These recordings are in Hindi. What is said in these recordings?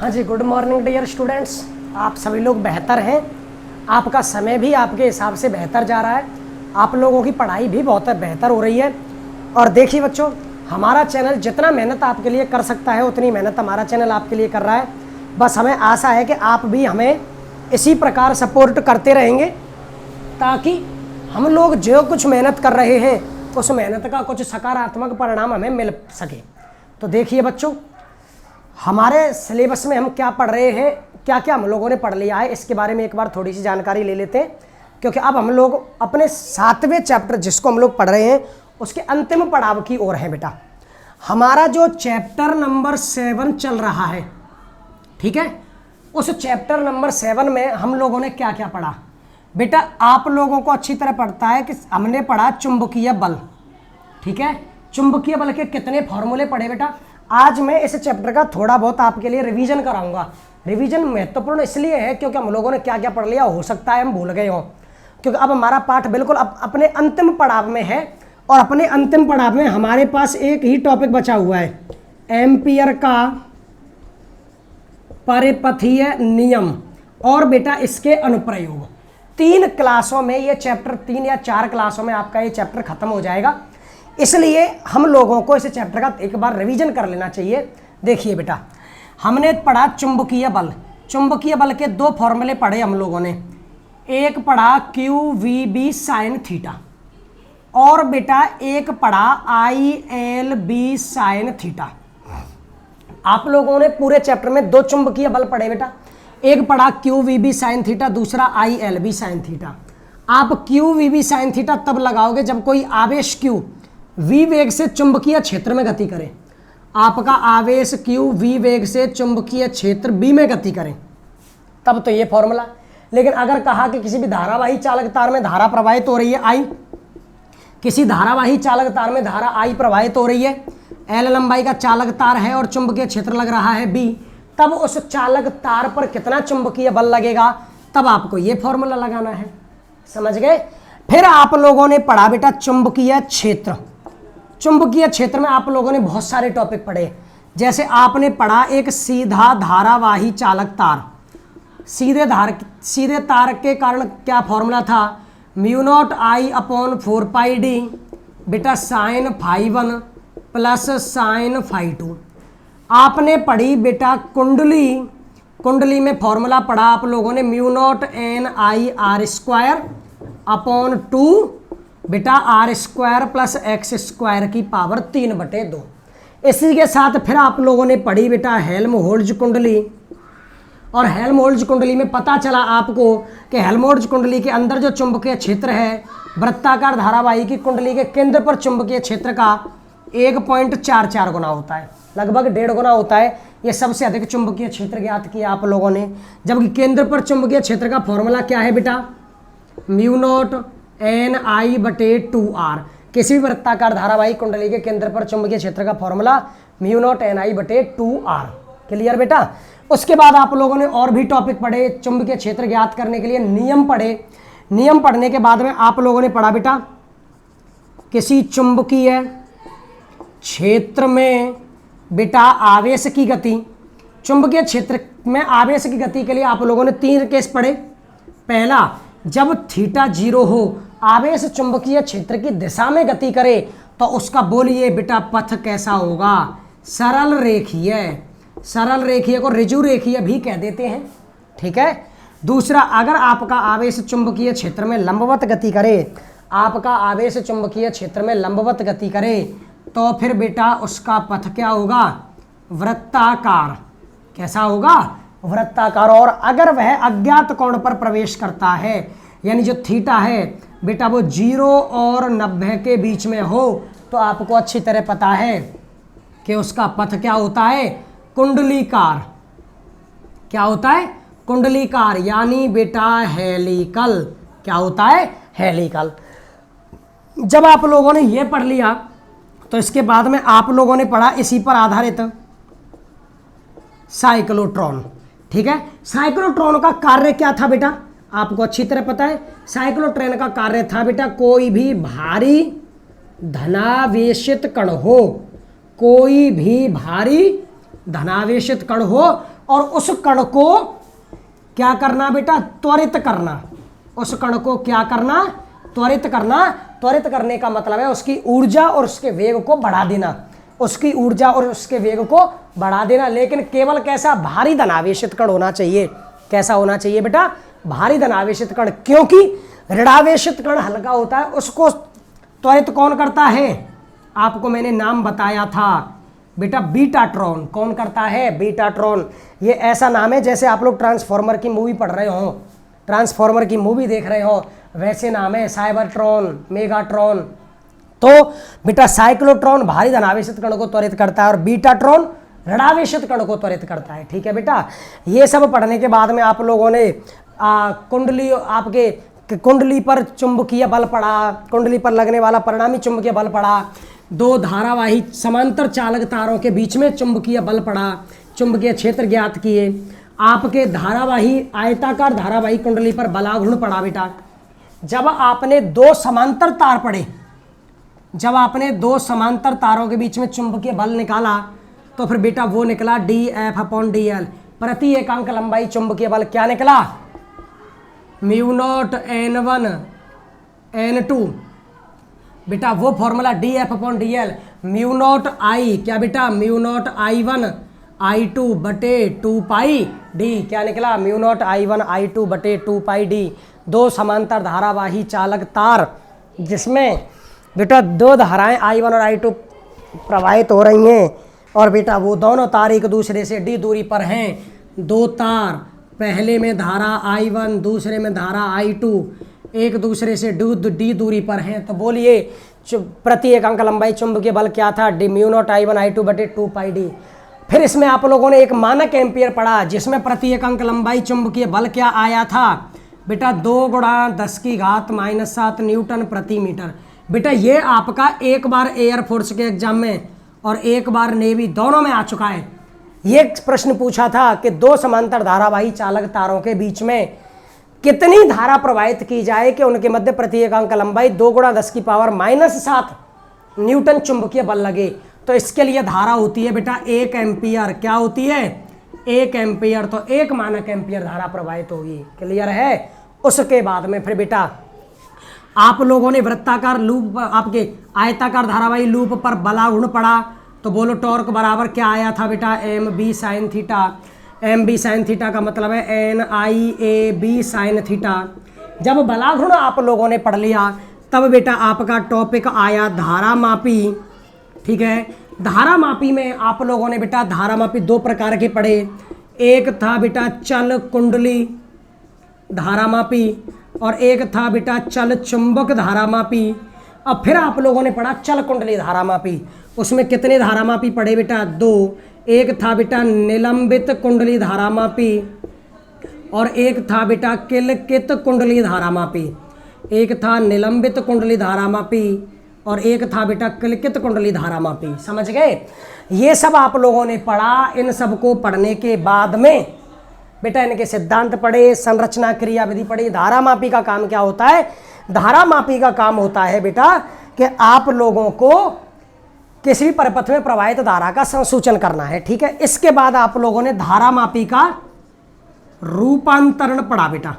हाँ जी, गुड मॉर्निंग डियर स्टूडेंट्स। आप सभी लोग बेहतर हैं। आपका समय भी आपके हिसाब से बेहतर जा रहा है। आप लोगों की पढ़ाई भी बहुत बेहतर हो रही है। और देखिए बच्चों, हमारा चैनल जितना मेहनत आपके लिए कर सकता है उतनी मेहनत हमारा चैनल आपके लिए कर रहा है। बस हमें आशा है कि आप भी हमें इसी प्रकार सपोर्ट करते रहेंगे ताकि हम लोग जो कुछ मेहनत कर रहे हैं उस मेहनत का कुछ सकारात्मक परिणाम हमें मिल सके। तो देखिए बच्चों, हमारे सिलेबस में हम क्या पढ़ रहे हैं, क्या क्या हम लोगों ने पढ़ लिया है, इसके बारे में एक बार थोड़ी सी जानकारी ले लेते हैं। क्योंकि अब हम लोग अपने 7वें चैप्टर जिसको हम लोग पढ़ रहे हैं उसके अंतिम पड़ाव की ओर है बेटा। हमारा जो चैप्टर नंबर 7 चल रहा है, ठीक है, उस चैप्टर नंबर 7 में हम लोगों ने क्या क्या पढ़ा बेटा। आप लोगों को अच्छी तरह पढ़ता है कि हमने पढ़ा चुंबकीय बल, ठीक है। चुंबकीय बल के कितने फॉर्मूले पढ़े बेटा। आज मैं इस चैप्टर का थोड़ा बहुत आपके लिए रिवीजन कराऊंगा। रिवीजन महत्वपूर्ण इसलिए है क्योंकि हम लोगों ने क्या क्या पढ़ लिया, हो सकता है हम भूल गए हों, क्योंकि अब हमारा पाठ बिल्कुल अपने अंतिम पड़ाव में है। और अपने अंतिम पड़ाव में हमारे पास एक ही टॉपिक बचा हुआ है, एम्पियर का परिपथीय नियम और बेटा इसके अनुप्रयोग। 3 क्लासों में ये चैप्टर, 3 या 4 क्लासों में आपका ये चैप्टर खत्म हो जाएगा। इसलिए हम लोगों को इस चैप्टर का एक बार रिवीजन कर लेना चाहिए। देखिए बेटा, हमने पढ़ा चुंबकीय बल। चुंबकीय बल के 2 फॉर्मूले पढ़े हम लोगों ने। एक पढ़ा QVB sin थीटा और बेटा एक पढ़ा ILB sin थीटा। आप लोगों ने पूरे चैप्टर में 2 चुंबकीय बल पढ़े बेटा। एक पढ़ा QVB sin थीटा, दूसरा ILB sin थीटा। आप QVB sin थीटा तब लगाओगे जब कोई आवेश Q V वेग से चुंबकीय क्षेत्र में गति करे। आपका आवेश Q V वेग से चुंबकीय क्षेत्र B में गति करें तब तो ये फॉर्मूला। लेकिन अगर कहा कि किसी भी धारावाही चालक तार में धारा प्रवाहित हो रही है I, किसी धारावाही चालक तार में धारा I प्रवाहित हो रही है, L लंबाई का चालक तार है और चुंबकीय क्षेत्र लग रहा है B, तब उस चालक तार पर कितना चुंबकीय बल लगेगा, तब आपको ये फॉर्मूला लगाना है। समझ गए। फिर आप लोगों ने पढ़ा बेटा चुंबकीय क्षेत्र। चुंबकीय क्षेत्र में आप लोगों ने बहुत सारे टॉपिक पढ़े। जैसे आपने पढ़ा एक सीधा धारावाही चालक तार। सीधे तार के कारण क्या फॉर्मूला था, μ0 I/4πd बेटा sin φ1 प्लस sin φ2। आपने पढ़ी बेटा कुंडली में फॉर्मूला पढ़ा आप लोगों ने μ0 NIr²/2 बेटा r² प्लस x² की पावर 3/2। इसी के साथ फिर आप लोगों ने पढ़ी बेटा हेल्महोल्ट्ज कुंडली। और हेल्महोल्ट्ज कुंडली में पता चला आपको कि हेल्महोल्ट्ज कुंडली के अंदर जो चुंबकीय क्षेत्र है, वृत्ताकार धारावाही की कुंडली के केंद्र पर चुंबकीय क्षेत्र का 1.44 गुना होता है, लगभग 1.5 गुना होता है। ये सबसे अधिक चुंबकीय क्षेत्र ज्ञात किया आप लोगों ने। जबकि केंद्र पर चुंबकीय क्षेत्र का फॉर्मूला क्या है बेटा, μ0 NI/2R। किसी भी वृत्ताकार धारावाही कुंडली के केंद्र पर चुंबकीय क्षेत्र का फॉर्मूला μ0 NI/2R। क्लियर बेटा। उसके बाद आप लोगों ने और भी टॉपिक पढ़े, चुंबकीय क्षेत्र ज्ञात करने के लिए नियम पढ़े। नियम पढ़ने के बाद में आप लोगों ने पढ़ा बेटा किसी चुंबकीय क्षेत्र में बेटा आवेश की गति। चुंबकीय क्षेत्र में आवेश की गति के लिए आप लोगों ने 3 केस पढ़े। पहला, जब थीटा 0 हो, आवेश चुंबकीय क्षेत्र की दिशा में गति करे तो उसका बोलिए बेटा पथ कैसा होगा, सरल रेखीय। सरल रेखीय को ऋजु रेखीय भी कह देते हैं, ठीक है। दूसरा, अगर आपका आवेश चुंबकीय क्षेत्र में लंबवत गति करे, आपका आवेश चुंबकीय क्षेत्र में लंबवत गति करे तो फिर बेटा उसका पथ क्या होगा, वृत्ताकार। कैसा होगा, वृत्ताकार। और अगर वह अज्ञात कोण पर प्रवेश करता है, यानी जो थीटा है बेटा वो 0 और 90 के बीच में हो, तो आपको अच्छी तरह पता है कि उसका पथ क्या होता है, कुंडलीकार। क्या होता है, कुंडलीकार, यानी बेटा हेलिकल। क्या होता है, हेलिकल। जब आप लोगों ने ये पढ़ लिया तो इसके बाद में आप लोगों ने पढ़ा इसी पर आधारित साइक्लोट्रॉन, ठीक है। साइक्लोट्रॉन का कार्य क्या था बेटा, आपको अच्छी तरह पता है। साइक्लोट्रॉन का कार्य था बेटा कोई भी भारी धनावेशित कण हो, कोई भी भारी धनावेशित कण हो और उस कण को क्या करना बेटा, त्वरित करना। उस कण को क्या करना, त्वरित करना। त्वरित करने का मतलब है उसकी ऊर्जा और उसके वेग को बढ़ा देना, उसकी ऊर्जा और उसके वेग को बढ़ा देना। लेकिन केवल कैसा, भारी धनावेशित कण होना चाहिए। कैसा होना चाहिए बेटा, भारी धनावेशित कण, क्योंकि ऋणावेशित कण हल्का होता है, उसको त्वरित कौन करता है, आपको मैंने नाम बताया था बेटा, बीटाट्रॉन। कौन करता है, बीटाट्रॉन। ये ऐसा नाम है जैसे आप लोग ट्रांसफॉर्मर की मूवी पढ़ रहे हो, ट्रांसफॉर्मर की मूवी देख रहे हो, वैसे नाम है, साइबरट्रॉन, मेगाट्रॉन। तो बेटा साइक्लोट्रॉन भारी धनावेशित कण को त्वरित करता है और बीटाट्रॉन ऋणावेशित कण को त्वरित करता है। ठीक है बेटा, ये सब पढ़ने के बाद में आप लोगों ने कुंडली, आपके कुंडली पर चुंबकीय बल पढ़ा, कुंडली पर लगने वाला परिणामी चुंबकीय बल पढ़ा, दो धारावाही समांतर चालक तारों के बीच में चुंबकीय बल पढ़ा, चुंबकीय क्षेत्र ज्ञात किए, आपके धारावाही आयताकार धारावाही कुंडली पर बलाघूर्ण पढ़ा बेटा। जब आपने दो समांतर तार पढ़े, जब आपने दो समांतर तारों के बीच में चुंबकीय बल निकाला तो फिर बेटा वो निकला dF/dl, प्रति एकांक लंबाई चुंबकीय बल क्या निकला, μ0 N1 N2। बेटा वो फॉर्मूला dF/dl, μ0 I, क्या बेटा, μ0 I1 I2 बटे 2πd, क्या निकला, μ0 I1 I2 बटे 2πd। दो समांतर धारावाही चालक तार जिसमें बेटा दो धाराएं I1 और I2 प्रवाहित हो रही हैं और बेटा वो दोनों तार एक दूसरे से d दूरी पर हैं। दो तार, पहले में धारा I1 दूसरे में धारा I2 एक दूसरे से d दूरी पर हैं। तो बोलिए प्रति एकांक लंबाई चुंबकीय बल क्या था, μ0 I1 I2 बटे 2πd। फिर इसमें आप लोगों ने एक मानक एम्पियर पढ़ा जिसमें प्रति एकांक लंबाई चुंबकीय बल क्या आया था बेटा, 2 × 10⁻⁻7 न्यूटन प्रति मीटर। बेटा ये आपका एक बार एयरफोर्स के एग्जाम में और एक बार नेवी दोनों में आ चुका है। ये प्रश्न पूछा था कि दो समांतर धारावाही चालक तारों के बीच में कितनी धारा प्रवाहित की जाए कि उनके मध्य प्रति एकांक लंबाई 2 × 10⁻⁷ न्यूटन चुंबकीय बल लगे। तो इसके लिए धारा होती है बेटा 1 एम्पियर। क्या होती है, 1 एम्पियर। तो 1 मानक एम्पियर धारा प्रवाहित होगी। क्लियर है। उसके बाद में फिर बेटा आप लोगों ने वृत्ताकार लूप, आपके आयताकार धारावाही लूप पर बलाघूर्ण पढ़ा। तो बोलो टॉर्क बराबर क्या आया था बेटा, mb sin theta. mb sin theta का मतलब है NIAB sin थीटा। जब बलाघूर्ण आप लोगों ने पढ़ लिया तब बेटा आपका टॉपिक आया धारामापी। ठीक है, धारामापी में आप लोगों ने बेटा धारामापी दो प्रकार के पढ़े। एक था बेटा चल कुंडली धारामापी और एक था बेटा चल चुंबक धारामापी। अब फिर आप लोगों ने पढ़ा चल कुंडली धारामापी। उसमें कितने धारामापी पढ़े बेटा, 2। एक था बेटा निलंबित कुंडली धारामापी और एक था बेटा किलकित कुंडली धारामापी। एक था निलंबित कुंडली धारामापी और एक था बेटा किलकित कुंडली धारामापी। समझ गए। ये सब आप लोगों ने पढ़ा। इन सब को पढ़ने के बाद में बेटा इनके सिद्धांत पढ़े, संरचना क्रिया विधि पढ़ी। धारामापी का काम क्या होता है, धारामापी का काम होता है बेटा कि आप लोगों को किसी भी परिपथ में प्रवाहित धारा का संसूचन करना है। ठीक है। इसके बाद आप लोगों ने धारामापी का रूपांतरण पढ़ा बेटा।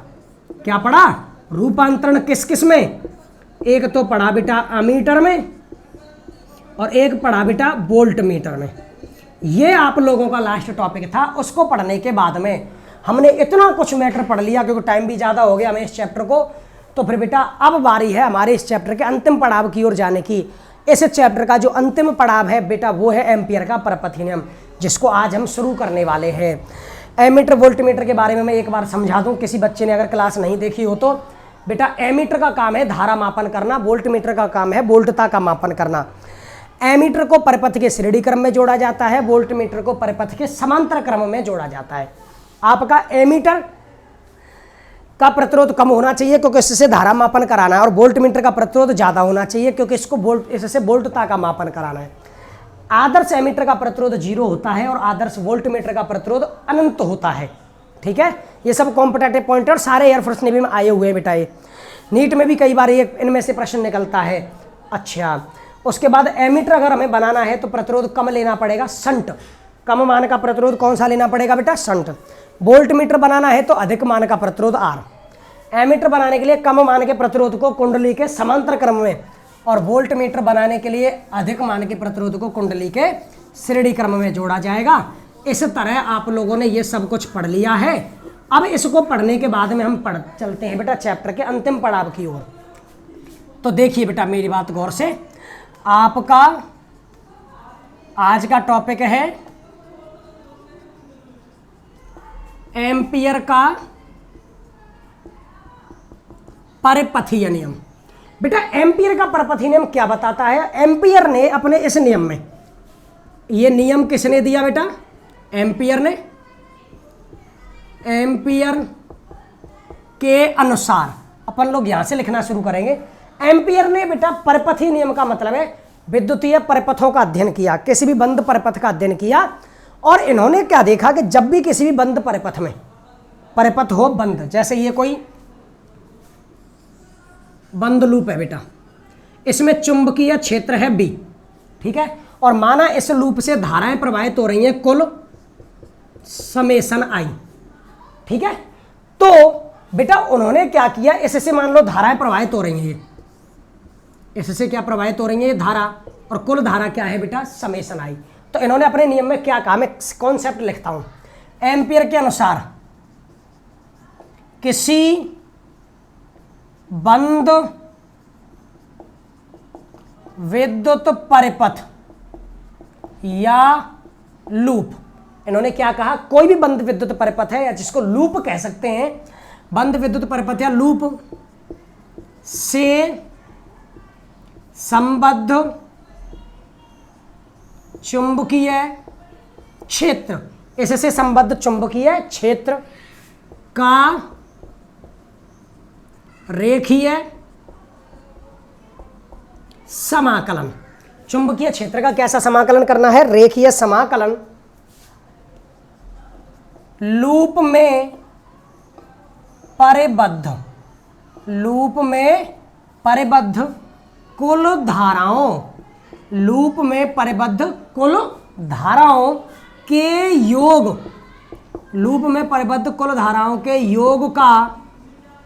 क्या पढ़ा, रूपांतरण किस किस में, एक तो पढ़ा बेटा अमीटर में और एक पढ़ा बेटा वोल्ट मीटर में। ये आप लोगों का लास्ट टॉपिक था। उसको पढ़ने के बाद में हमने इतना कुछ मैटर पढ़ लिया क्योंकि टाइम भी ज़्यादा हो गया हमें इस चैप्टर को। तो फिर बेटा अब बारी है हमारे इस चैप्टर के अंतिम पड़ाव की ओर जाने की। इस चैप्टर का जो अंतिम पड़ाव है बेटा वो है एम्पियर का परपथी नियम, जिसको आज हम शुरू करने वाले हैं। एमीटर वोल्टमीटर के बारे में मैं एक बार समझा दूं, किसी बच्चे ने अगर क्लास नहीं देखी हो तो। बेटा एमीटर का काम है धारा मापन करना, वोल्टमीटर का काम है वोल्टता का मापन करना। एमीटर को परिपथ के श्रेणी क्रम में जोड़ा जाता है, वोल्टमीटर को परिपथ के समांतर क्रम में जोड़ा जाता है। आपका एमीटर का प्रतिरोध कम होना चाहिए क्योंकि इससे धारा मापन कराना है और वोल्टमीटर का प्रतिरोध ज़्यादा होना चाहिए क्योंकि इससे वोल्टता का मापन कराना है। आदर्श एमीटर का प्रतिरोध 0 होता है और आदर्श वोल्टमीटर का प्रतिरोध अनंत होता है। ठीक है। ये सब कॉम्पिटेटिव पॉइंटर सारे एयरफोर्स नेवी में आए हुए हैं बेटा। ये नीट में भी कई बार ये इनमें से प्रश्न निकलता है। अच्छा, उसके बाद एमीटर अगर हमें बनाना है तो प्रतिरोध कम लेना पड़ेगा, संट। कम मान का प्रतिरोध कौन सा लेना पड़ेगा बेटा? शंट। वोल्ट मीटर बनाना है तो अधिक मान का प्रतिरोध R। एमीटर बनाने के लिए कम मान के प्रतिरोध को कुंडली के समांतर क्रम में, और वोल्ट मीटर बनाने के लिए अधिक मान के प्रतिरोध को कुंडली के श्रेणी क्रम में जोड़ा जाएगा। इस तरह आप लोगों ने ये सब कुछ पढ़ लिया है। अब इसको पढ़ने के बाद में हम चलते हैं बेटा चैप्टर के अंतिम पड़ाव की ओर। तो देखिए बेटा मेरी बात गौर से, आपका आज का टॉपिक है एम्पियर का परिपथीय नियम। बेटा एम्पियर का परिपथीय नियम क्या बताता है? एम्पियर ने अपने इस नियम में, ये नियम किसने दिया बेटा? एम्पियर ने। एम्पियर के अनुसार अपन लोग यहां से लिखना शुरू करेंगे। एम्पियर ने बेटा परिपथीय नियम का मतलब है विद्युतीय परिपथों का अध्ययन किया, किसी भी बंद परिपथ का अध्ययन किया, और इन्होंने क्या देखा कि जब भी किसी भी बंद परिपथ में, परिपथ हो बंद, जैसे ये कोई बंद लूप है बेटा, इसमें चुंबकीय क्षेत्र है B, ठीक है, और माना इस लूप से धाराएं प्रवाहित हो रही हैं कुल समेशन I, ठीक है। तो बेटा उन्होंने क्या किया, इससे मान लो धाराएं प्रवाहित हो रही हैं, ये इससे क्या प्रवाहित हो रही है धारा, और कुल धारा क्या है बेटा? Summation I। तो इन्होंने अपने नियम में क्या कहा, मैं कॉन्सेप्ट लिखता हूं। एम्पियर के अनुसार किसी बंद विद्युत परिपथ या लूप, इन्होंने क्या कहा, कोई भी बंद विद्युत परिपथ है या जिसको लूप कह सकते हैं, बंद विद्युत परिपथ या लूप से संबद्ध चुंबकीय क्षेत्र, इससे संबद्ध चुंबकीय क्षेत्र का रेखीय समाकलन, चुंबकीय क्षेत्र का कैसा समाकलन करना है? रेखीय समाकलन लूप में परिबद्ध, लूप में परिबद्ध कुल धाराओं, लूप में परिबद्ध कुल धाराओं के योग, लूप में परिबद्ध कुल धाराओं के योग का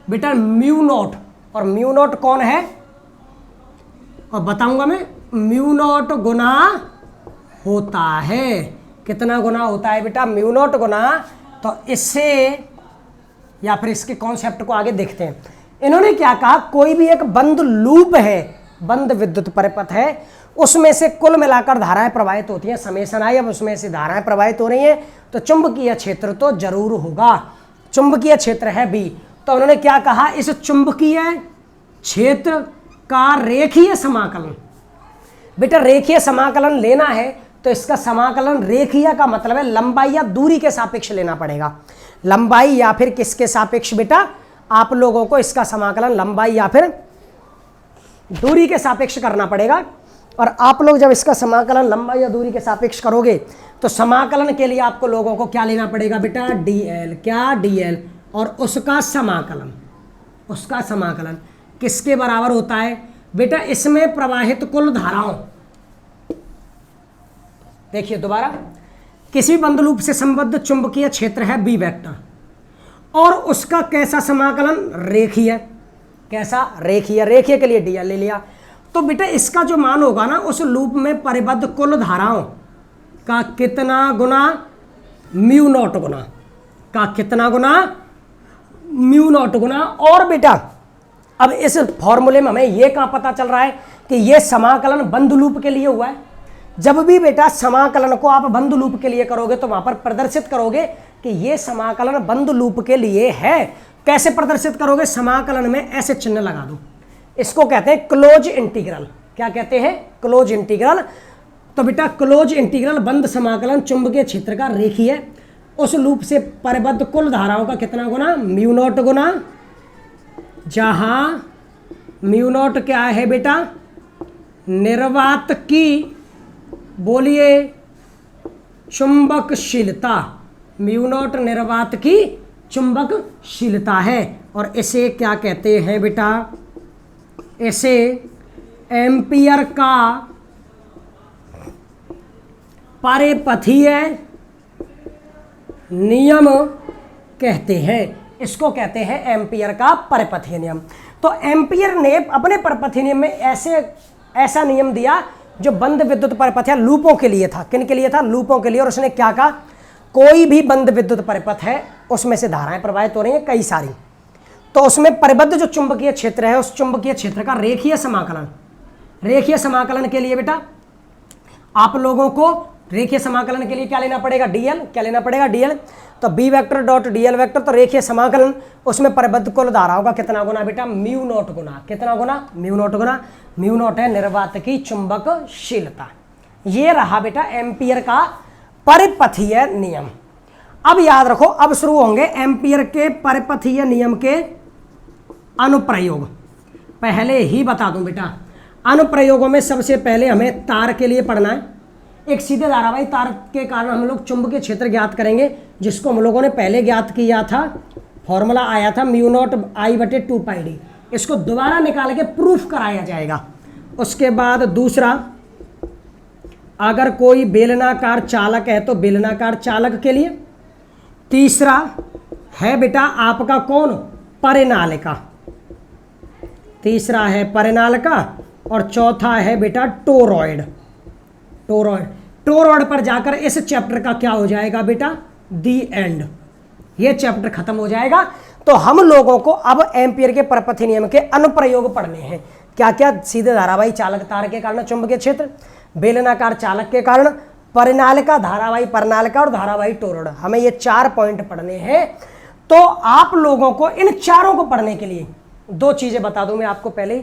बेटा म्यू नॉट, और म्यू नॉट कौन है और बताऊंगा मैं, म्यू नॉट गुना होता है। कितना गुना होता है बेटा? म्यू नॉट गुना। तो इससे या फिर इसके कॉन्सेप्ट को आगे देखते हैं। इन्होंने क्या कहा, कोई भी एक बंद लूप है, बंद विद्युत परिपथ है, उसमें से कुल मिलाकर धाराएं प्रवाहित होती हैं, समेशन I। अब उसमें से धाराएं प्रवाहित हो रही हैं तो चुंबकीय क्षेत्र तो जरूर होगा, चुंबकीय क्षेत्र है B। तो उन्होंने क्या कहा, इस चुंबकीय क्षेत्र का रेखीय समाकलन, बेटा रेखीय समाकलन लेना है तो इसका समाकलन, रेखीय का मतलब है लंबाई या दूरी के सापेक्ष लेना पड़ेगा, लंबाई या फिर किसके सापेक्ष बेटा? आप लोगों को इसका समाकलन लंबाई या फिर दूरी के सापेक्ष करना पड़ेगा। और आप लोग जब इसका समाकलन लंबाई या दूरी के सापेक्ष करोगे तो समाकलन के लिए आपको लोगों को क्या लेना पड़ेगा बेटा? dl, क्या dl, और उसका समाकलन, उसका समाकलन किसके बराबर होता है बेटा? इसमें प्रवाहित कुल धाराओं, देखिए दोबारा, किसी बंद लूप से संबद्ध चुंबकीय क्षेत्र है B वेक्टर, और उसका कैसा समाकलन? रेखीय। कैसा? रेखीय। रेखीय के लिए dl ले लिया। तो बेटा इसका जो मान होगा ना, उस लूप में परिबद्ध कुल धाराओं का कितना गुना? म्यू नॉट गुना, का कितना गुना? म्यू नॉट गुना। और बेटा अब इस फॉर्मूले में हमें यह कहां पता चल रहा है कि यह समाकलन बंद लूप के लिए हुआ है। जब भी बेटा समाकलन को आप बंद लूप के लिए करोगे तो वहां पर प्रदर्शित करोगे कि यह समाकलन बंद लूप के लिए है। कैसे प्रदर्शित करोगे? समाकलन में ऐसे चिन्ह लगा दो, इसको कहते हैं क्लोज इंटीग्रल। क्या कहते हैं? Close integral. तो बेटा क्लोज इंटीग्रल बंद समाकलन चुंबकीय क्षेत्र का रेखीय, उस लूप से परिबद्ध कुल धाराओं का कितना गुना? म्यू नॉट गुना, जहां म्यू नॉट क्या है बेटा? निर्वात की, बोलिए, चुंबकशीलता। म्यू नॉट निर्वात की चुंबकशीलता है, और इसे क्या कहते हैं बेटा? इसे एम्पियर का परिपथीय नियम कहते हैं। इसको कहते हैं एम्पियर का परपथीय नियम। तो एम्पियर ने अपने परपथीय नियम में ऐसा नियम दिया जो बंद विद्युत परिपथ या लूपों के लिए था। किन के लिए था? लूपों के लिए। और उसने क्या कहा? कोई भी बंद विद्युत परिपथ है उसमें से धाराएं प्रवाहित हो रही हैं कई सारी, तो उसमें परिबद्ध जो चुंबकीय क्षेत्र है उस चुंबकीय क्षेत्र का रेखीय समाकलन के लिए बेटा आप लोगों को रेखीय समाकलन के लिए क्या लेना पड़ेगा? डीएल। क्या लेना पड़ेगा? डीएल। तो B vector dot D L vector, तो रेखीय समाकलन उसमें परिबद्ध कुल धाराओं का कितना गुना बेटा? म्यू नॉट गुना। कितना गुना? म्यू नॉट गुना। म्यू नॉट है निर्वात की चुंबकशीलता। ये रहा बेटा एम्पियर का परिपथीय नियम। अब याद रखो, अब शुरू होंगे एम्पियर के परिपथीय नियम के अनुप्रयोग। पहले ही बता दूं बेटा, अनुप्रयोगों में सबसे पहले हमें तार के लिए पढ़ना है। एक सीधे धारावाही तार के कारण हम लोग चुंबकीय क्षेत्र ज्ञात करेंगे, जिसको हम लोगों ने पहले ज्ञात किया था। फॉर्मूला आया था म्यू नॉट आई बटे 2 पाई डी। इसको दोबारा निकाल के प्रूफ कराया जाएगा। उसके बाद दूसरा, अगर कोई बेलनाकार चालक है तो बेलनाकार चालक के लिए। तीसरा है बेटा आपका कौन? परिनालिका। तीसरा है परिनालिका। और चौथा है बेटा टोरॉइड। टोरॉइड पर जाकर इस चैप्टर का क्या हो जाएगा बेटा? दी एंड। ये चैप्टर खत्म हो जाएगा। तो हम लोगों को अब एम्पियर के परपथीय नियम के अनुप्रयोग पढ़ने हैं। क्या क्या? सीधे धारावाही चालक तार के कारण चुंबकीय क्षेत्र, बेलनाकार चालक के कारण परिनालिका, धारावाही परिनालिका और धारावाही टोरॉइड। हमें ये 4 पॉइंट पढ़ने हैं। तो आप लोगों को इन चारों को पढ़ने के लिए 2 चीजें बता दूं मैं आपको। पहले,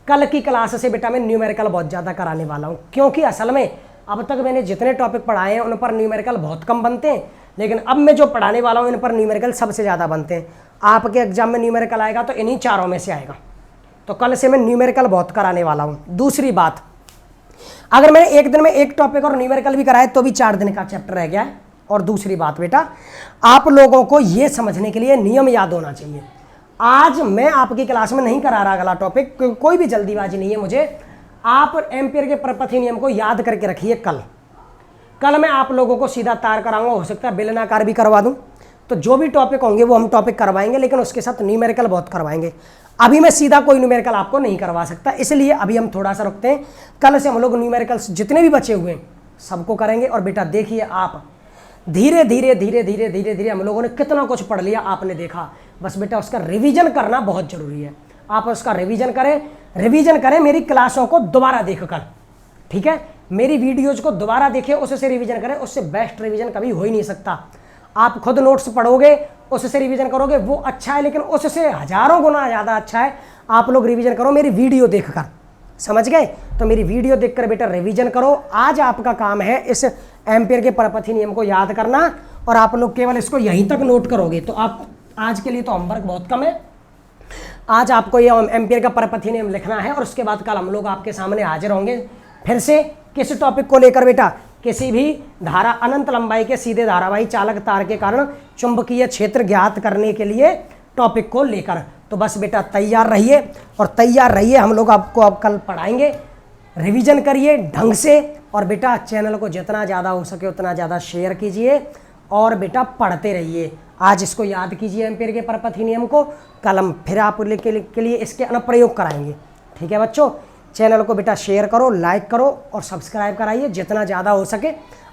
कल की क्लास से बेटा मैं न्यूमेरिकल बहुत ज्यादा कराने वाला हूं, क्योंकि असल में अब तक मैंने जितने टॉपिक पढ़ाए हैं उन पर न्यूमेरिकल बहुत कम बनते हैं, लेकिन अब मैं जो पढ़ाने वाला हूं इन पर न्यूमेरिकल सबसे ज्यादा बनते हैं। आपके एग्जाम में न्यूमेरिकल आएगा तो इन्हीं चारों में से आएगा। तो कल से मैं न्यूमेरिकल बहुत कराने वाला हूं। दूसरी बात, अगर मैंने एक दिन में एक टॉपिक और न्यूमेरिकल भी कराए तो भी 4 दिन का चैप्टर रह गया है। और दूसरी बात बेटा, आप लोगों को यह समझने के लिए नियम याद होना चाहिए। आज मैं आपकी क्लास में नहीं करा रहा अगला टॉपिक, कोई भी जल्दीबाजी नहीं है मुझे। आप एम्पियर के परपथीय नियम को याद करके रखिए। कल मैं आप लोगों को सीधा तार कराऊंगा, हो सकता है बेलनाकार भी करवा दूं। तो जो भी टॉपिक होंगे वो हम टॉपिक करवाएंगे, लेकिन उसके साथ न्यूमेरिकल बहुत करवाएंगे। अभी मैं सीधा कोई न्यूमेरिकल आपको नहीं करवा सकता, इसलिए अभी हम थोड़ा सा रुकते हैं। कल से हम लोग न्यूमेरिकल्स जितने भी बचे हुए हैं सबको करेंगे। और बेटा देखिए, आप धीरे धीरे हम लोगों ने कितना कुछ पढ़ लिया, आपने देखा। बस बेटा उसका रिवीजन करना बहुत जरूरी है। आप उसका रिवीजन करें मेरी क्लासों को दोबारा देखकर, ठीक है? मेरी वीडियोज को दोबारा देखें, उससे रिवीजन करें। उससे बेस्ट रिवीजन कभी हो ही नहीं सकता। आप खुद नोट्स पढ़ोगे, उससे रिवीजन करोगे, वो अच्छा है, लेकिन उससे हजारों गुना ज़्यादा अच्छा है आप लोग रिवीजन करो मेरी वीडियो देखकर। समझ गए? तो मेरी वीडियो देखकर बेटा रिवीजन करो। आज आपका काम है इस एम्पियर के परपथीय नियम को याद करना, और आप लोग केवल इसको यहीं तक नोट करोगे। तो आप आज के लिए तो होमवर्क बहुत कम है। आज आपको ये एम्पियर का परपथीय नियम लिखना है, और उसके बाद कल हम लोग आपके सामने हाजिर होंगे फिर से किस टॉपिक को लेकर बेटा? किसी भी धारा अनंत लंबाई के सीधे धारावाही चालक तार के कारण चुंबकीय क्षेत्र ज्ञात करने के लिए टॉपिक को लेकर। तो बस बेटा तैयार रहिए, हम लोग आपको अब कल पढ़ाएंगे। रिवीजन करिए ढंग से, और बेटा चैनल को जितना ज़्यादा हो सके उतना ज़्यादा शेयर कीजिए, और बेटा पढ़ते रहिए। आज इसको याद कीजिए एम्पियर के परपथीय नियम को, कल हम फिर आप के लिए इसके अनुप्रयोग कराएंगे। ठीक है बच्चों? चैनल को बेटा शेयर करो, लाइक करो और सब्सक्राइब कराइए जितना ज़्यादा हो सके।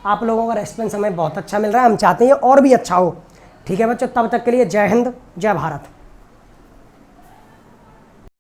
आप लोगों का रेस्पॉन्स हमें बहुत अच्छा मिल रहा है, हम चाहते हैं और भी अच्छा हो। ठीक है बच्चों? तब तक के लिए जय हिंद, जय भारत।